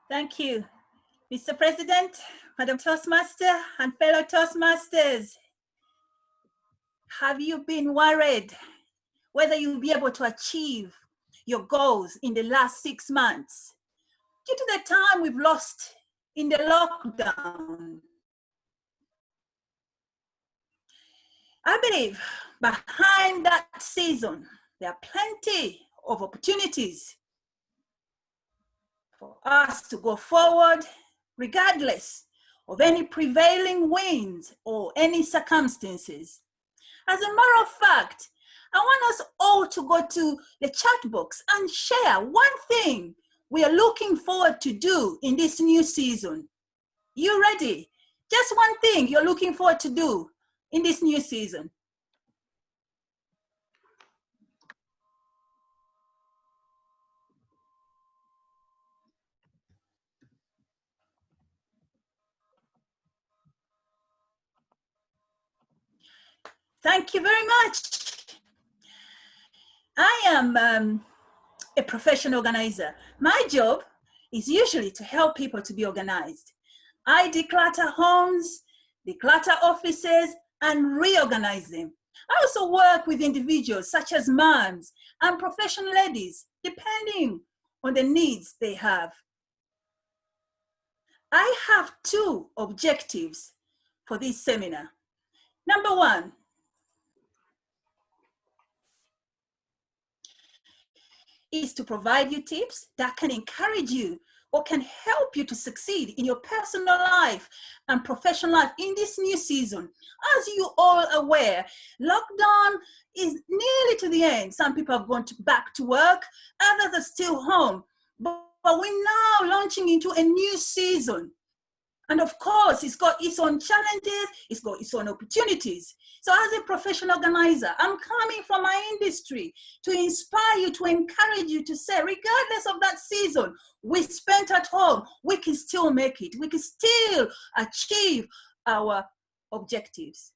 Thank you, Mr. President, Madam Toastmaster, and fellow Toastmasters. Have you been worried whether you'll be able to achieve your goals in the last 6 months due to the time we've lost in the lockdown? I believe behind that season, there are plenty of opportunities for us to go forward, regardless of any prevailing winds or any circumstances. As a matter of fact, I want us all to go to the chat box and share one thing we are looking forward to do in this new season. You ready? Just one thing you're looking forward to do in this new season. Thank you very much. I am a professional organizer. My job is usually to help people to be organized. I declutter homes, declutter offices, and reorganize them. I also work with individuals such as moms and professional ladies, depending on the needs they have. I have 2 objectives for this seminar. Number 1, is to provide you tips that can encourage you or can help you to succeed in your personal life and professional life in this new season. As you all are aware, lockdown is nearly to the end. Some people have gone back to work, others are still home. But we're now launching into a new season. And of course, it's got its own challenges, it's got its own opportunities. So as a professional organizer, I'm coming from my industry to inspire you, to encourage you to say, regardless of that season we spent at home, we can still make it. We can still achieve our objectives.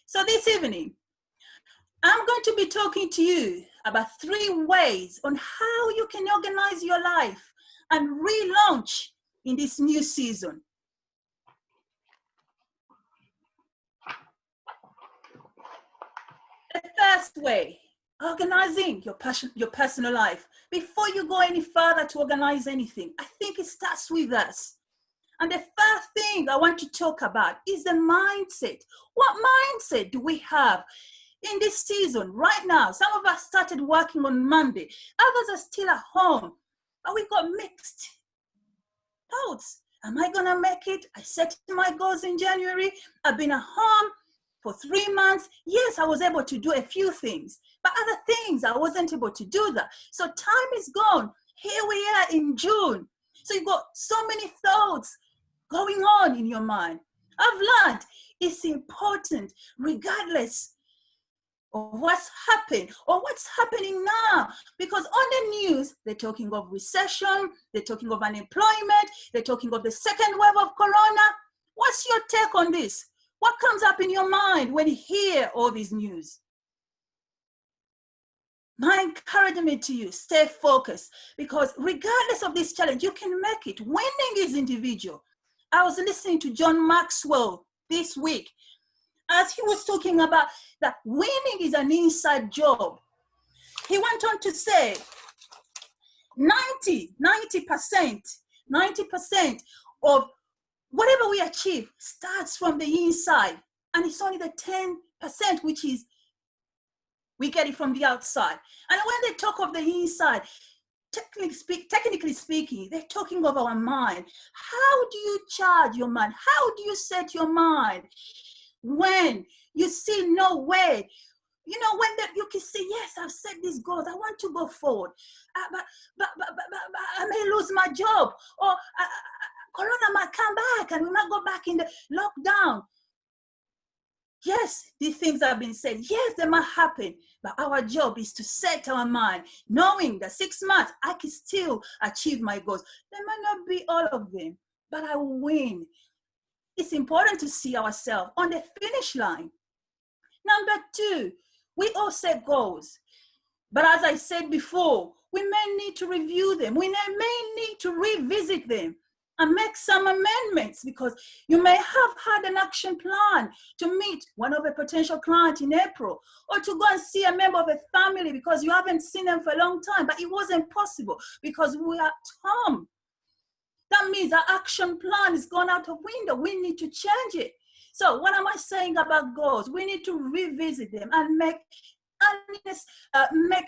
So this evening, I'm going to be talking to you about 3 ways on how you can organize your life and relaunch in this new season. The first way, organizing your personal life. Before you go any further to organize anything, I think it starts with us. And the first thing I want to talk about is the mindset. What mindset do we have in this season right now? Some of us started working on Monday. Others are still at home. But we got mixed thoughts. Am I going to make it? I set my goals in January. I've been at home for 3 months. Yes, I was able to do a few things, but other things I wasn't able to do that. So time is gone. Here we are in June. So you've got so many thoughts going on in your mind. I've learned it's important, regardless of what's happened or what's happening now, because on the news, they're talking of recession, they're talking of unemployment, they're talking of the second wave of corona. What's your take on this? What comes up in your mind when you hear all these news? My encouragement to you, stay focused, because regardless of this challenge, you can make it. Winning is individual. I was listening to John Maxwell this week as he was talking about that winning is an inside job. He went on to say 90% of whatever we achieve starts from the inside, and it's only the 10% which is we get it from the outside. And when they talk of the inside, technically speaking, they're talking of our mind. How do you charge your mind? How do you set your mind when you see no way? You know, when you can say, yes, I've set these goals, I want to go forward, but I may lose my job, or Corona might come back and we might go back in the lockdown. Yes, these things have been said. Yes, they might happen, but our job is to set our mind, knowing that 6 months, I can still achieve my goals. They might not be all of them, but I will win. It's important to see ourselves on the finish line. Number 2, we all set goals. But as I said before, we may need to review them. We may need to revisit them and make some amendments, because you may have had an action plan to meet one of a potential client in April, or to go and see a member of a family because you haven't seen them for a long time, but it wasn't possible because we are at home. That means our action plan is gone out of window. We need to change it. So what am I saying about goals? We need to revisit them and make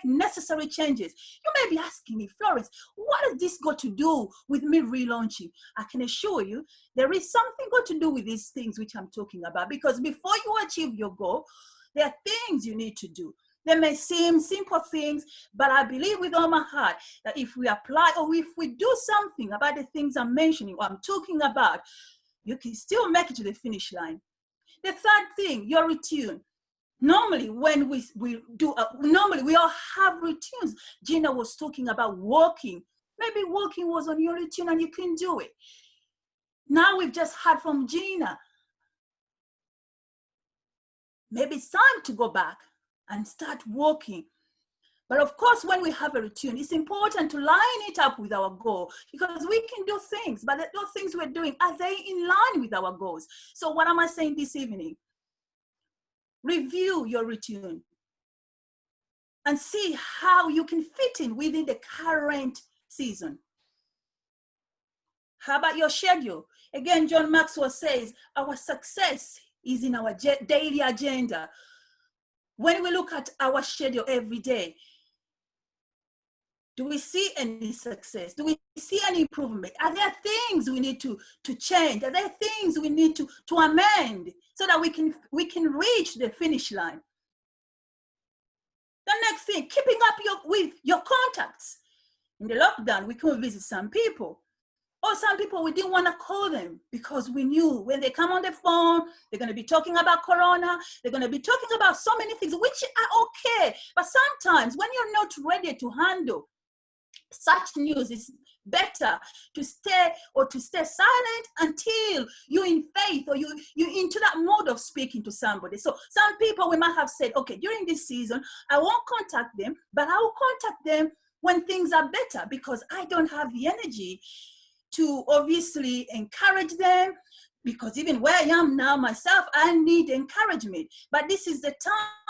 necessary changes. You may be asking me, Florence, what has this got to do with me relaunching? I can assure you there is something got to do with these things which I'm talking about, because before you achieve your goal, there are things you need to do. They may seem simple things, but I believe with all my heart that if we apply, or if we do something about the things I'm mentioning or I'm talking about, you can still make it to the finish line. The third thing, your routine. Normally, when we all have routines. Gina was talking about walking. Maybe walking was on your routine and you can do it. Now we've just heard from Gina. Maybe it's time to go back and start walking. But of course, when we have a routine, it's important to line it up with our goal, because we can do things, but those things we're doing, are they in line with our goals? So what am I saying this evening? Review your routine and see how you can fit in within the current season. How about your schedule? Again, John Maxwell says, our success is in our daily agenda. When we look at our schedule every day, do we see any success? Do we see any improvement? Are there things we need to change? Are there things we need to amend so that we can reach the finish line? The next thing, keeping up with your contacts. In the lockdown, we couldn't visit some people. Or some people, we didn't want to call them because we knew when they come on the phone, they're going to be talking about Corona. They're going to be talking about so many things, which are okay. But sometimes when you're not ready to handle such news, it's better to stay silent until you're in faith, or you're into that mode of speaking to somebody. So some people, we might have said, okay, during this season, I won't contact them, but I will contact them when things are better, because I don't have the energy to obviously encourage them, because even where I am now myself, I need encouragement. But this is the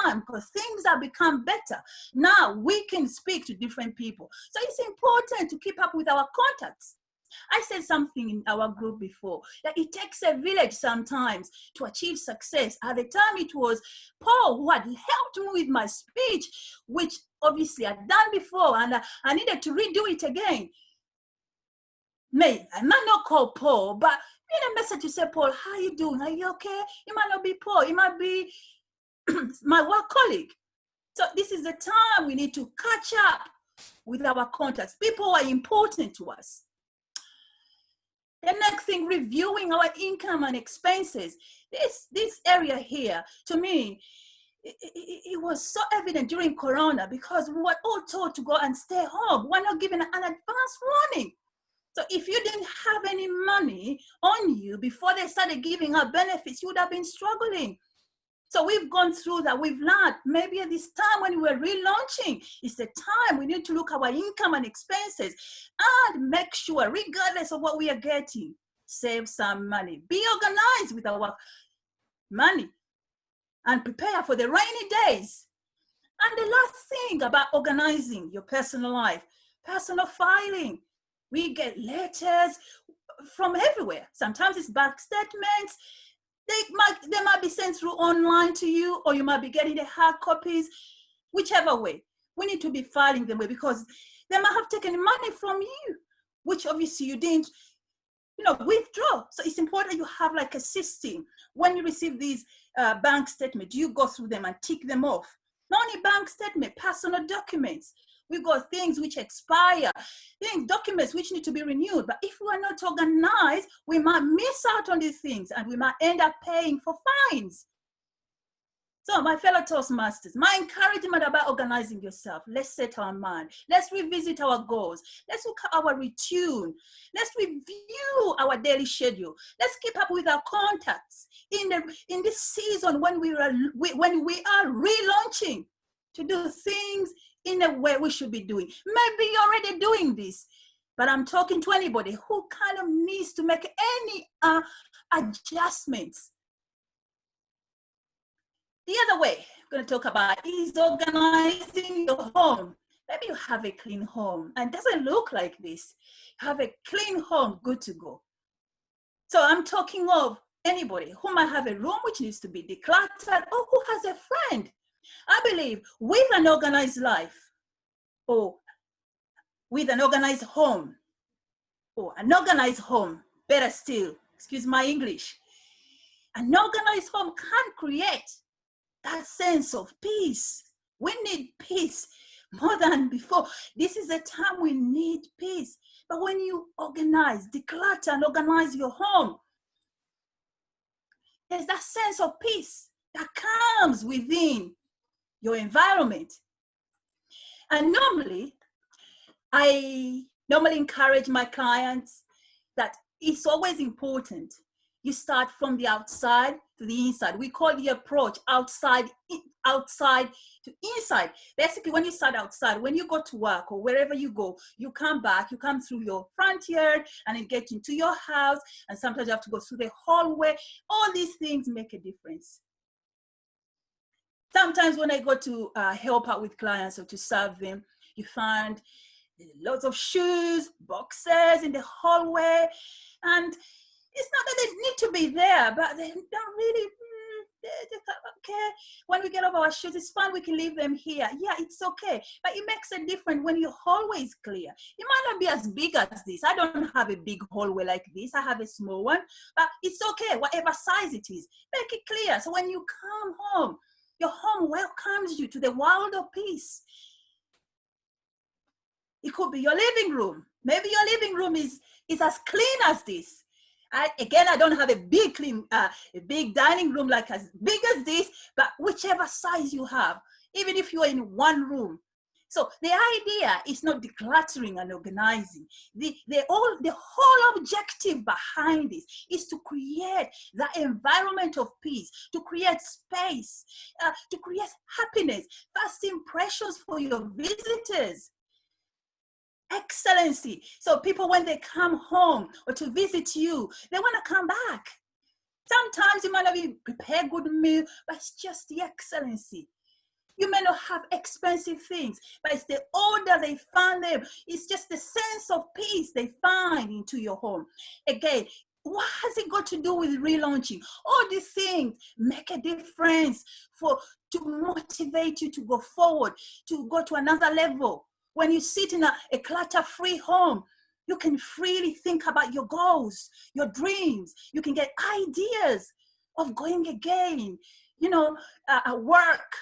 time, because things have become better. Now we can speak to different people. So it's important to keep up with our contacts. I said something in our group before, that it takes a village sometimes to achieve success. At the time, it was Paul who had helped me with my speech, which obviously I'd done before, and I needed to redo it again. I might not call Paul, but in a message to say, Paul, how are you doing? Are you okay? It might not be Paul. It might be my work colleague. So this is the time we need to catch up with our contacts. People are important to us. The next thing, reviewing our income and expenses. This area here, to me, it was so evident during Corona, because we were all told to go and stay home. We're not given an advance warning. So if you didn't have any money on you before they started giving out benefits, you would have been struggling. So we've gone through that. We've learned, maybe at this time when we're relaunching, it's the time we need to look at our income and expenses and make sure, regardless of what we are getting, save some money. Be organized with our money and prepare for the rainy days. And the last thing about organizing your personal life, personal filing. We get letters from everywhere. Sometimes it's bank statements. They might be sent through online to you, or you might be getting the hard copies. Whichever way, we need to be filing them, because they might have taken money from you, which obviously you didn't, withdraw. So it's important you have like a system. When you receive these bank statements, you go through them and tick them off. Not only bank statement, personal documents. We've got things which expire, documents which need to be renewed. But if we are not organized, we might miss out on these things, and we might end up paying for fines. So my fellow Toastmasters, my encouragement about organizing yourself, let's set our mind. Let's revisit our goals. Let's look at our routine. Let's review our daily schedule. Let's keep up with our contacts in this season when we are relaunching, to do things in a way we should be doing. Maybe you're already doing this. but I'm talking to anybody who kind of needs to make any adjustments. The other way I'm going to talk about is organizing your home. Maybe you have a clean home and it doesn't look like this. You have a clean home, good to go. So I'm talking of anybody who might have a room which needs to be decluttered, or who has a friend. I believe with an organized life, or with an organized home, or an organized home, better still, excuse my English, an organized home can create that sense of peace. We need peace more than before. This is a time we need peace. But when you organize, declutter and organize your home, there's that sense of peace that comes within your environment. And normally, I encourage my clients that it's always important you start from the outside to the inside. We call the approach outside to inside. Basically, when you start outside, when you go to work or wherever you go, you come back, you come through your front yard and then get into your house. And sometimes you have to go through the hallway. All these things make a difference. Sometimes when I go to help out with clients or to serve them, you find lots of shoes, boxes in the hallway, and it's not that they need to be there, but they don't really, okay, when we get off our shoes, it's fine, we can leave them here. Yeah, it's okay, but it makes a difference when your hallway is clear. It might not be as big as this. I don't have a big hallway like this. I have a small one, but it's okay, whatever size it is. Make it clear, so when you come home, your home welcomes you to the world of peace. It could be your living room. Maybe your living room is as clean as this. I don't have a big dining room like as big as this, but whichever size you have, even if you're in one room. So the idea is not decluttering and organizing. The whole objective behind this is to create that environment of peace, to create space, to create happiness, first impressions for your visitors. Excellency. So people, when they come home or to visit you, they want to come back. Sometimes you might not be prepared good meal, but it's just the excellency. You may not have expensive things, but it's the order they find them. It's just the sense of peace they find into your home. Again, what has it got to do with relaunching? All these things make a difference to motivate you to go forward, to go to another level. When you sit in a clutter-free home, you can freely think about your goals, your dreams. You can get ideas of going again. You know, at work,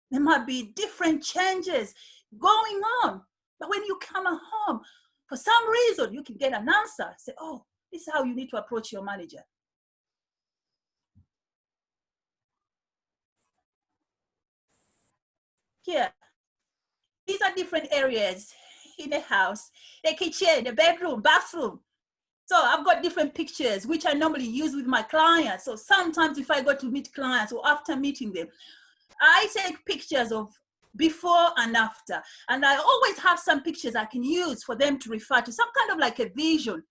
there might be different changes going on. But when you come at home, for some reason, you can get an answer. Say, oh, this is how you need to approach your manager. Here, these are different areas in the house. The kitchen, the bedroom, bathroom. So I've got different pictures, which I normally use with my clients. So sometimes if I go to meet clients or after meeting them, I take pictures of before and after. And I always have some pictures I can use for them to refer to, some kind of like a vision.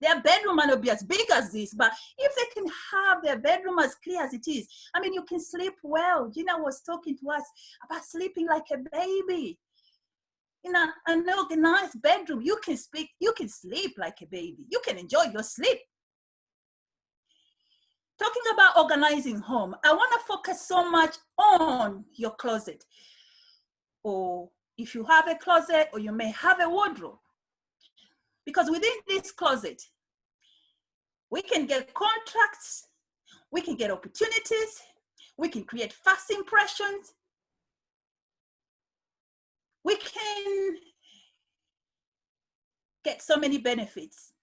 Their bedroom might not be as big as this, but if they can have their bedroom as clear as it is, I mean, you can sleep well. Gina was talking to us about sleeping like a baby. In an organized bedroom, you can sleep like a baby. You can enjoy your sleep. Talking about organizing home, I want to focus so much on your closet. Or if you have a closet, or you may have a wardrobe. Because within this closet, we can get contracts, we can get opportunities, we can create first impressions, we can get so many benefits.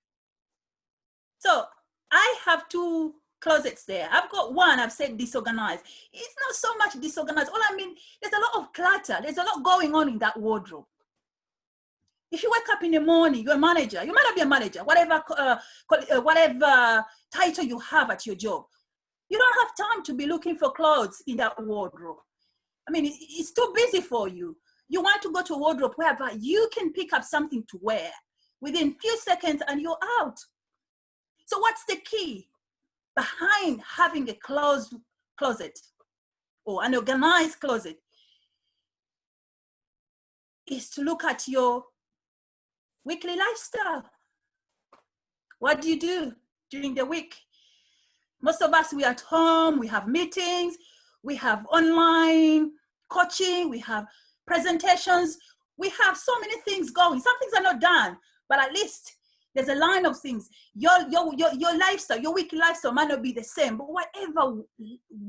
So I have two closets there. I've got one, I've said disorganized. It's not so much disorganized. All I mean, there's a lot of clutter. There's a lot going on in that wardrobe. If you wake up in the morning, you're a manager. You might not be a manager, whatever title you have at your job. You don't have time to be looking for clothes in that wardrobe. I mean, it's too busy for you. You want to go to a wardrobe whereby you can pick up something to wear within few seconds and you're out. So what's the key behind having a closed closet or an organized closet? Is to look at your weekly lifestyle. What do you do during the week? Most of us, we're at home, we have meetings, we have online coaching, we have presentations, we have so many things going. Some things are not done, but at least there's a line of things. Your lifestyle, your weekly lifestyle might not be the same, but whatever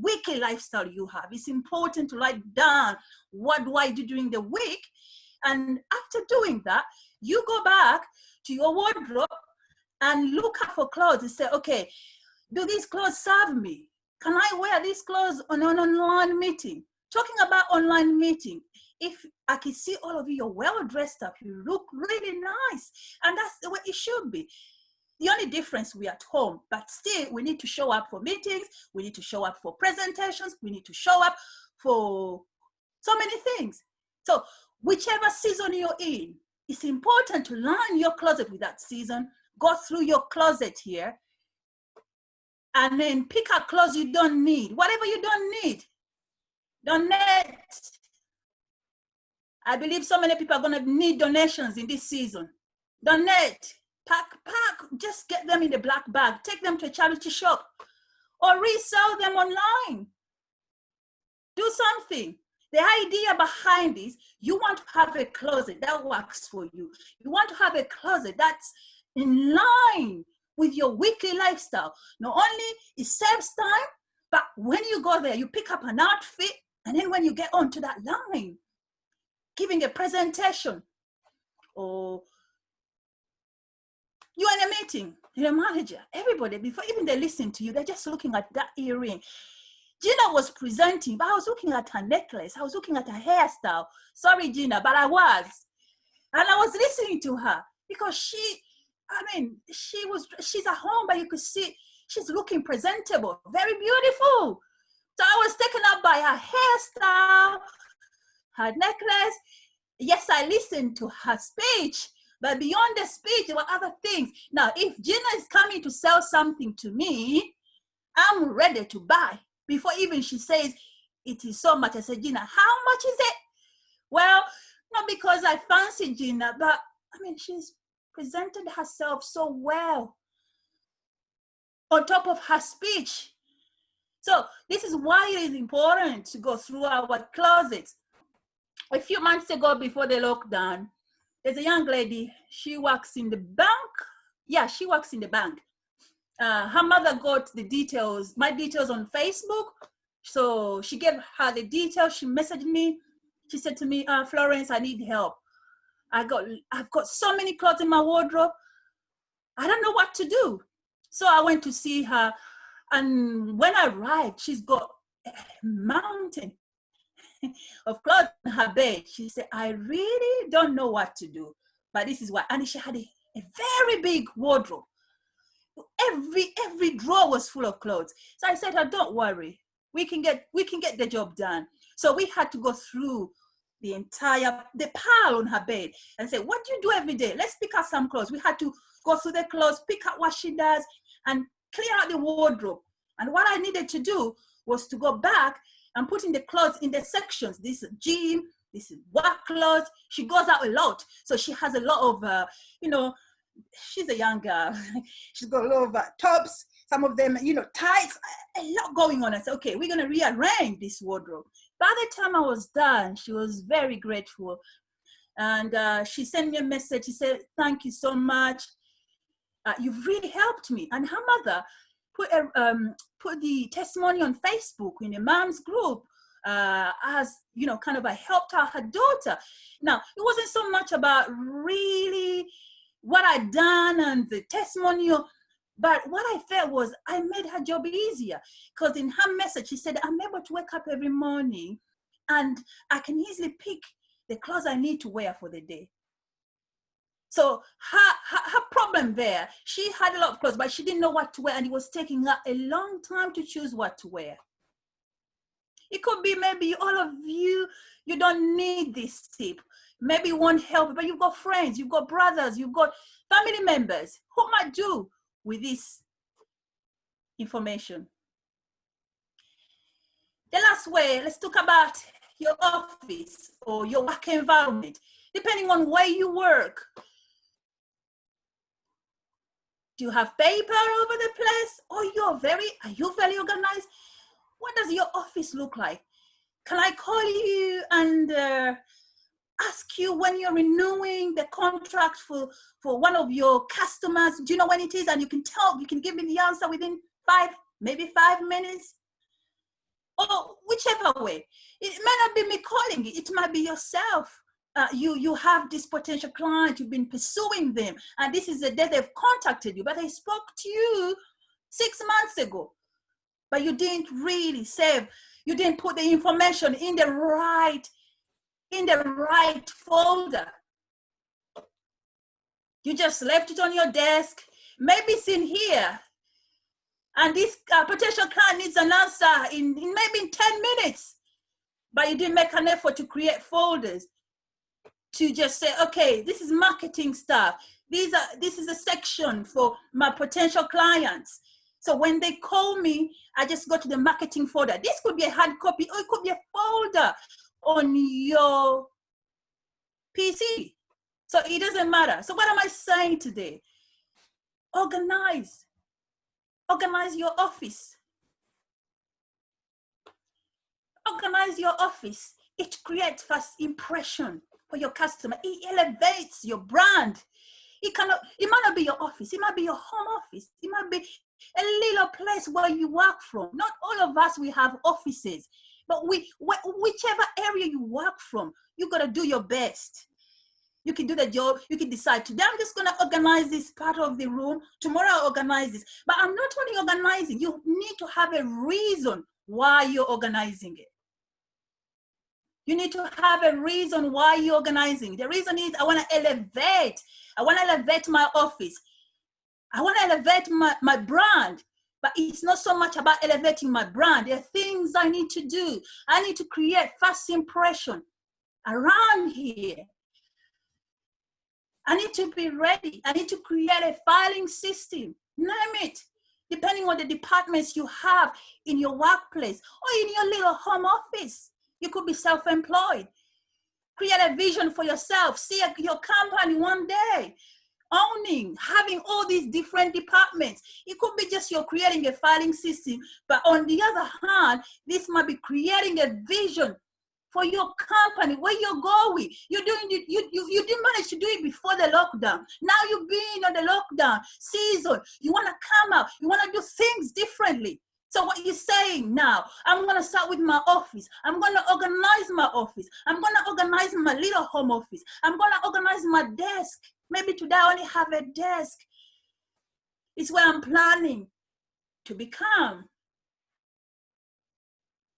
weekly lifestyle you have, it's important to write down, what do I do during the week? And after doing that, you go back to your wardrobe and look out for clothes and say, okay, do these clothes serve me? Can I wear these clothes on an online meeting? Talking about online meeting, if I can see all of you, you're well dressed up, you look really nice, and that's the way it should be. The only difference, we're at home, but still we need to show up for meetings, we need to show up for presentations, we need to show up for so many things. So whichever season you're in, it's important to line your closet with that season, go through your closet here, and then pick out clothes you don't need. Whatever you don't need, donate. I believe so many people are going to need donations in this season. Donate, pack, just get them in the black bag, take them to a charity shop, or resell them online. Do something. The idea behind this, you want to have a closet that works for you. You want to have a closet that's in line with your weekly lifestyle. Not only it saves time, but when you go there, you pick up an outfit, and then when you get onto that line, giving a presentation, or you're in a meeting, you're a manager, everybody, before even they listen to you, they're just looking at that earring. Gina was presenting, but I was looking at her necklace. I was looking at her hairstyle. Sorry, Gina, but I was. And I was listening to her because she's at home, but you could see she's looking presentable, very beautiful. So I was taken up by her hairstyle, her necklace. Yes, I listened to her speech, but beyond the speech, there were other things. Now, if Gina is coming to sell something to me, I'm ready to buy. Before even she says, it is so much, I said, Gina, how much is it? Well, not because I fancy Gina, but I mean, she's presented herself so well on top of her speech. So this is why it is important to go through our closets. A few months ago, before the lockdown, there's a young lady, she works in the bank. Yeah, she works in the bank. Her mother got the details, my details on Facebook. So she gave her the details. She messaged me. She said to me, Florence, I need help. I've got so many clothes in my wardrobe. I don't know what to do. So I went to see her. And when I arrived, she's got a mountain of clothes on her bed. She said, I really don't know what to do, but this is what. And she had a very big wardrobe. Every drawer was full of clothes. So I said, oh, don't worry, we can get the job done. So we had to go through the pile on her bed and say, what do you do every day? Let's pick out some clothes. We had to go through the clothes, pick out what she does, and clear out the wardrobe. And what I needed to do was to go back and put in the clothes in the sections. This is gym, this is work clothes. She goes out a lot, so she has a lot of she's a young girl. She's got a lot of tops, some of them, tights, a lot going on. I said, okay, we're going to rearrange this wardrobe. By the time I was done, she was very grateful. And she sent me a message. She said, thank you so much. You've really helped me. And her mother put the testimony on Facebook in a mom's group as, kind of I helped her daughter. Now, it wasn't so much about really what I'd done and the testimonial, but what I felt was I made her job easier, because in her message, she said, I'm able to wake up every morning and I can easily pick the clothes I need to wear for the day. So her problem there, she had a lot of clothes, but she didn't know what to wear, and it was taking her a long time to choose what to wear. It could be maybe all of you, you don't need this tip. Maybe it won't help, but you've got friends, you've got brothers, you've got family members who might do with this information. The last way, let's talk about your office or your work environment, depending on where you work. Do you have paper all over the place? Or are you very organized? What does your office look like? Can I call you and ask you when you're renewing the contract for one of your customers? Do you know when it is? And you can give me the answer within maybe 5 minutes? Or whichever way. It may not be me calling you, it might be yourself. You have this potential client, you've been pursuing them, and this is the day they've contacted you, but they spoke to you 6 months ago, but you didn't really save, you didn't put the information in the right folder. You just left it on your desk. Maybe it's in here, and this potential client needs an answer in maybe 10 minutes, but you didn't make an effort to create folders to just say, okay, this is marketing stuff. This is a section for my potential clients. So when they call me, I just go to the marketing folder. This could be a hard copy, or it could be a folder on your PC. So it doesn't matter. So what am I saying today? Organize. Organize your office. Organize your office. It creates first impression for your customer. It elevates your brand. It might not be your office. It might be your home office. It might be a little place where you work from. Not all of us, we have offices, but whichever area you work from, you got to do your best. You can do the job. You can decide, today I'm just going to organize this part of the room. Tomorrow I'll organize this. But I'm not only organizing. You need to have a reason why you're organizing it. You need to have a reason why you're organizing. The reason is I want to elevate. I want to elevate my office. I want to elevate my brand. But it's not so much about elevating my brand. There are things I need to do. I need to create first impression around here. I need to be ready. I need to create a filing system. Name it. Depending on the departments you have in your workplace or in your little home office. You could be self-employed. Create a vision for yourself. See your company one day owning, having all these different departments. It could be just you're creating a filing system, but on the other hand, this might be creating a vision for your company, where you're going. You didn't manage to do it before the lockdown. Now you've been on the lockdown season. You want to come out. You want to do things differently. So what you're saying now, I'm going to start with my office. I'm going to organize my office. I'm going to organize my little home office. I'm going to organize my desk. Maybe today I only have a desk. It's where I'm planning to become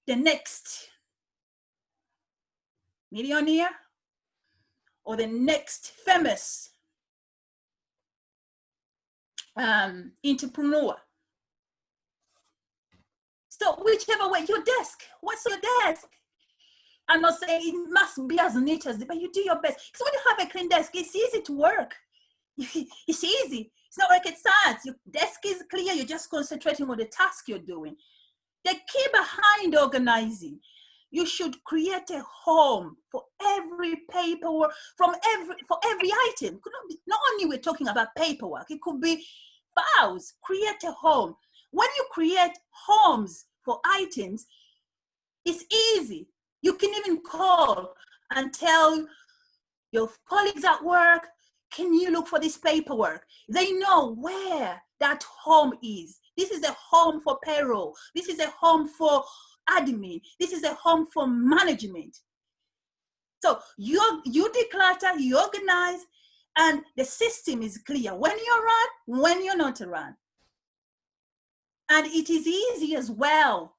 the next millionaire or the next famous entrepreneur. So whichever way, your desk, what's your desk? I'm not saying it must be as neat as, but you do your best. Because when you have a clean desk, it's easy to work. It's easy. It's not rocket science. Your desk is clear. You're just concentrating on the task you're doing. The key behind organizing, you should create a home for every paperwork, for every item. Not only we're talking about paperwork, it could be files. Create a home. When you create homes for items, it's easy. You can even call and tell your colleagues at work, can you look for this paperwork? They know where that home is. This is a home for payroll. This is a home for admin. This is a home for management. So you declutter, you organize, and the system is clear. When you're around, when you're not around. And it is easy as well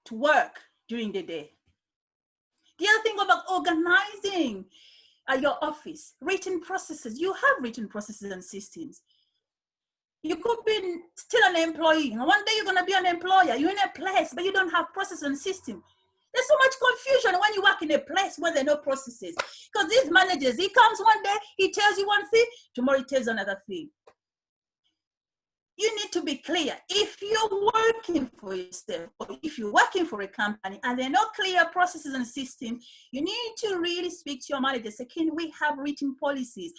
to work during the day. The other thing about organizing your office, written processes. You have written processes and systems. You could be still an employee. And one day you're going to be an employer. You're in a place, but you don't have process and system. There's so much confusion when you work in a place where there are no processes. Because these managers, he comes one day, he tells you one thing, tomorrow he tells another thing. You need to be clear. If you're working for yourself, or if you're working for a company and there are no clear processes and systems, you need to really speak to your manager. Say, can we have written policies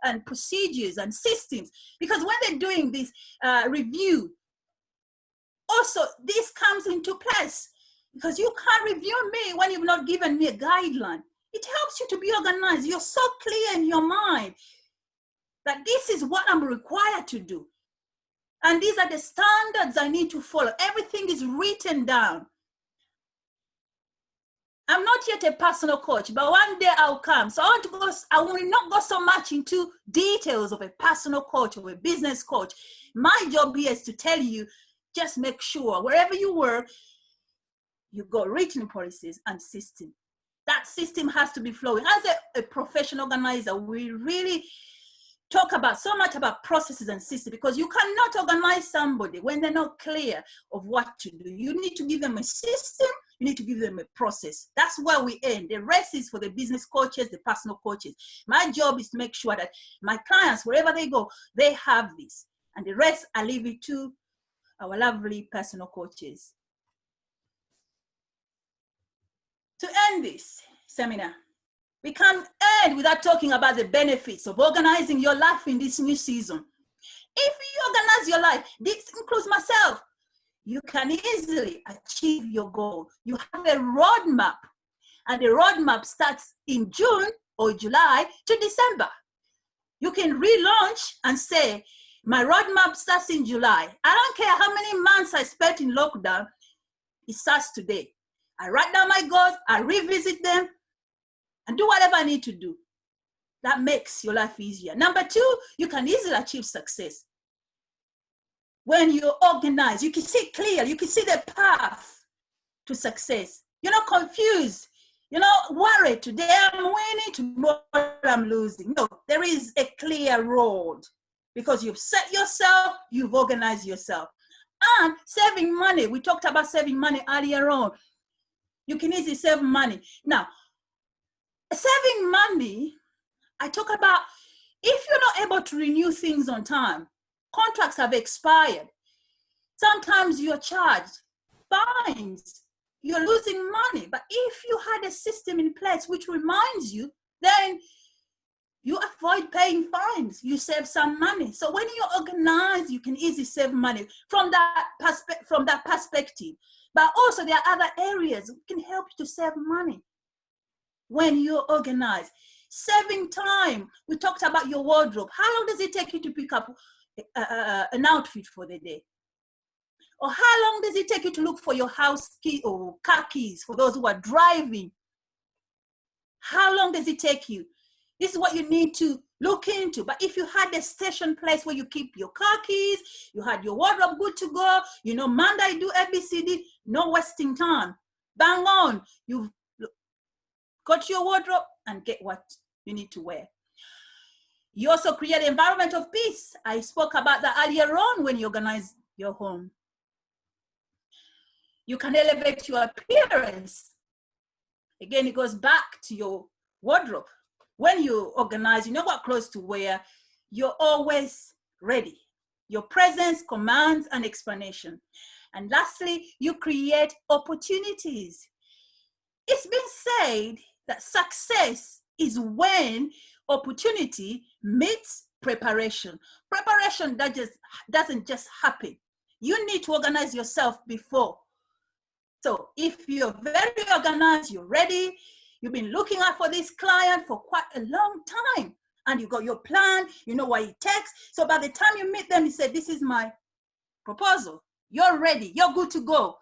and procedures and systems? Because when they're doing this review, also this comes into place. Because you can't review me when you've not given me a guideline. It helps you to be organized. You're so clear in your mind that this is what I'm required to do. And these are the standards I need to follow. Everything is written down. I'm not yet a personal coach, but one day I'll come. So I will not go so much into details of a personal coach or a business coach. My job here is to tell you, just make sure wherever you work, you got written policies and system. That system has to be flowing. As a professional organizer, we really talk about so much about processes and systems, because you cannot organize somebody when they're not clear of what to do. You need to give them a system, you need to give them a process. That's where we end. The rest is for the business coaches, the personal coaches. My job is to make sure that my clients, wherever they go, they have this. And the rest, I leave it to our lovely personal coaches. To end this seminar, we can't end without talking about the benefits of organizing your life in this new season. If you organize your life, this includes myself, you can easily achieve your goal. You have a roadmap, and the roadmap starts in June or July to December. You can relaunch and say, my roadmap starts in July. I don't care how many months I spent in lockdown, it starts today. I write down my goals, I revisit them, and do whatever I need to do. That makes your life easier. Number two, you can easily achieve success. When you organize, you can see clearly, you can see the path to success. You're not confused. You're not worried. Today I'm winning, tomorrow I'm losing. No, there is a clear road because you've set yourself, you've organized yourself. And saving money. We talked about saving money earlier on. You can easily save money. Now, saving money, I talk about if you're not able to renew things on time, contracts have expired. Sometimes you're charged fines. You're losing money. But if you had a system in place which reminds you, then you avoid paying fines. You save some money. So when you organize, you can easily save money from that perspective. But also there are other areas that can help you to save money when you organize. Saving time. We talked about your wardrobe. How long does it take you to pick up an outfit for the day? Or how long does it take you to look for your house key or car keys for those who are driving? How long does it take you? This is what you need to look into. But if you had a station place where you keep your car keys, you had your wardrobe good to go, you know, Monday do ABCD, no wasting time. Bang on. You've got your wardrobe and get what you need to wear. You also create an environment of peace. I spoke about that earlier on when you organize your home. You can elevate your appearance. Again, it goes back to your wardrobe. When you organize, you know what clothes to wear, you're always ready. Your presence commands an explanation. And lastly, you create opportunities. It's been said that success is when opportunity meets preparation. Preparation that doesn't just happen. You need to organize yourself before. So if you're very organized, you're ready, you've been looking out for this client for quite a long time, and you got your plan, you know what it takes. So by the time you meet them, you say, this is my proposal. You're ready, you're good to go.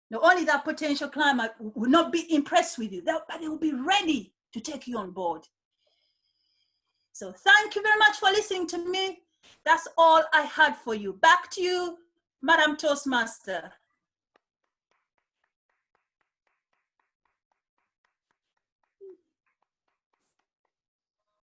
Not only that potential client will not be impressed with you, but they will be ready to take you on board. So thank you very much for listening to me. That's all I had for you. Back to you, Madam Toastmaster.